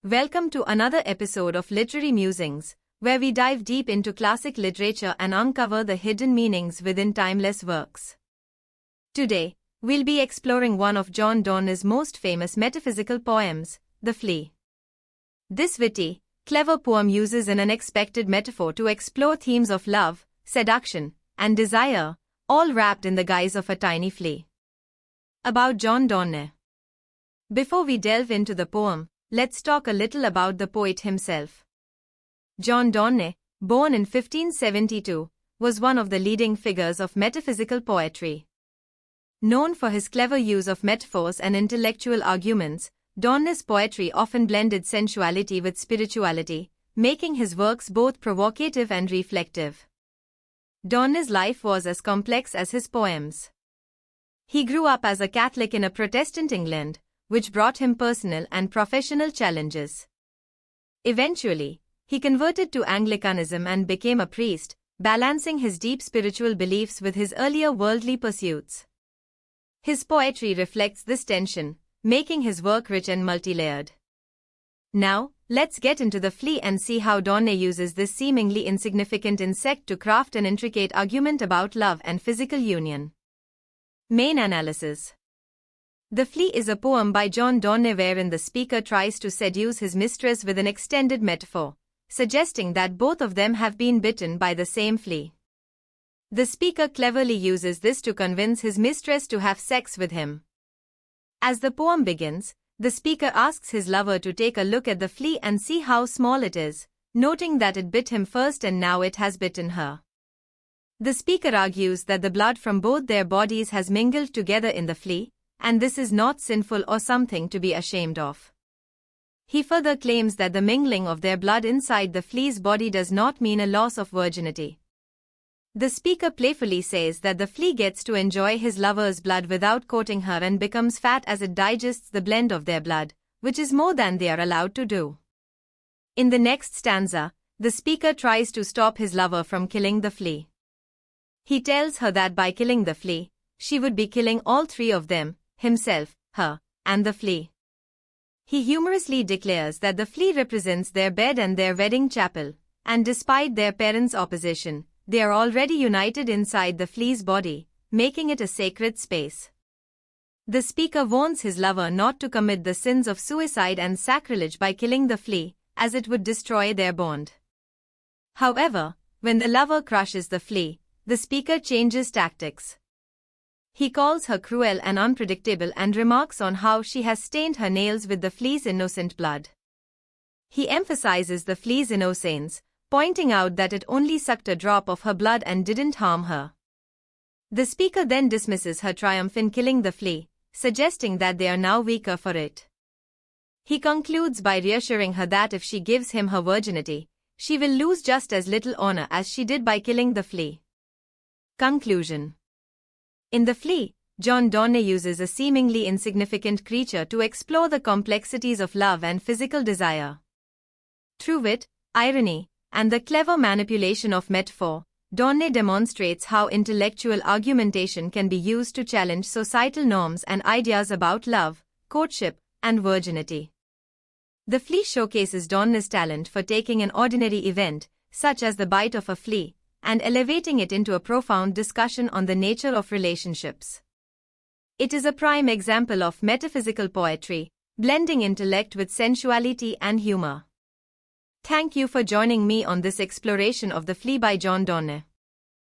Welcome to another episode of Literary Musings, where we dive deep into classic literature and uncover the hidden meanings within timeless works. Today, we'll be exploring one of John Donne's most famous metaphysical poems, The Flea. This witty, clever poem uses an unexpected metaphor to explore themes of love, seduction, and desire, all wrapped in the guise of a tiny flea. About John Donne. Before we delve into the poem, let's talk a little about the poet himself. John Donne, born in 1572, was one of the leading figures of metaphysical poetry. Known for his clever use of metaphors and intellectual arguments, Donne's poetry often blended sensuality with spirituality, making his works both provocative and reflective. Donne's life was as complex as his poems. He grew up as a Catholic in a Protestant England, which brought him personal and professional challenges. Eventually, he converted to Anglicanism and became a priest, balancing his deep spiritual beliefs with his earlier worldly pursuits. His poetry reflects this tension, making his work rich and multi-layered. Now, let's get into The Flea and see how Donne uses this seemingly insignificant insect to craft an intricate argument about love and physical union. Main analysis. The Flea is a poem by John Donne wherein the speaker tries to seduce his mistress with an extended metaphor, suggesting that both of them have been bitten by the same flea. The speaker cleverly uses this to convince his mistress to have sex with him. As the poem begins, the speaker asks his lover to take a look at the flea and see how small it is, noting that it bit him first and now it has bitten her. The speaker argues that the blood from both their bodies has mingled together in the flea, and this is not sinful or something to be ashamed of. He further claims that the mingling of their blood inside the flea's body does not mean a loss of virginity. The speaker playfully says that the flea gets to enjoy his lover's blood without coating her and becomes fat as it digests the blend of their blood, which is more than they are allowed to do. In the next stanza, the speaker tries to stop his lover from killing the flea. He tells her that by killing the flea, she would be killing all three of them, himself, her, and the flea. He humorously declares that the flea represents their bed and their wedding chapel, and despite their parents' opposition, they are already united inside the flea's body, making it a sacred space. The speaker warns his lover not to commit the sins of suicide and sacrilege by killing the flea, as it would destroy their bond. However, when the lover crushes the flea, the speaker changes tactics. He calls her cruel and unpredictable and remarks on how she has stained her nails with the flea's innocent blood. He emphasizes the flea's innocence, pointing out that it only sucked a drop of her blood and didn't harm her. The speaker then dismisses her triumph in killing the flea, suggesting that they are now weaker for it. He concludes by reassuring her that if she gives him her virginity, she will lose just as little honor as she did by killing the flea. Conclusion. In The Flea, John Donne uses a seemingly insignificant creature to explore the complexities of love and physical desire. Through wit, irony, and the clever manipulation of metaphor, Donne demonstrates how intellectual argumentation can be used to challenge societal norms and ideas about love, courtship, and virginity. The Flea showcases Donne's talent for taking an ordinary event, such as the bite of a flea, and elevating it into a profound discussion on the nature of relationships. It is a prime example of metaphysical poetry, blending intellect with sensuality and humor. Thank you for joining me on this exploration of The Flea by John Donne.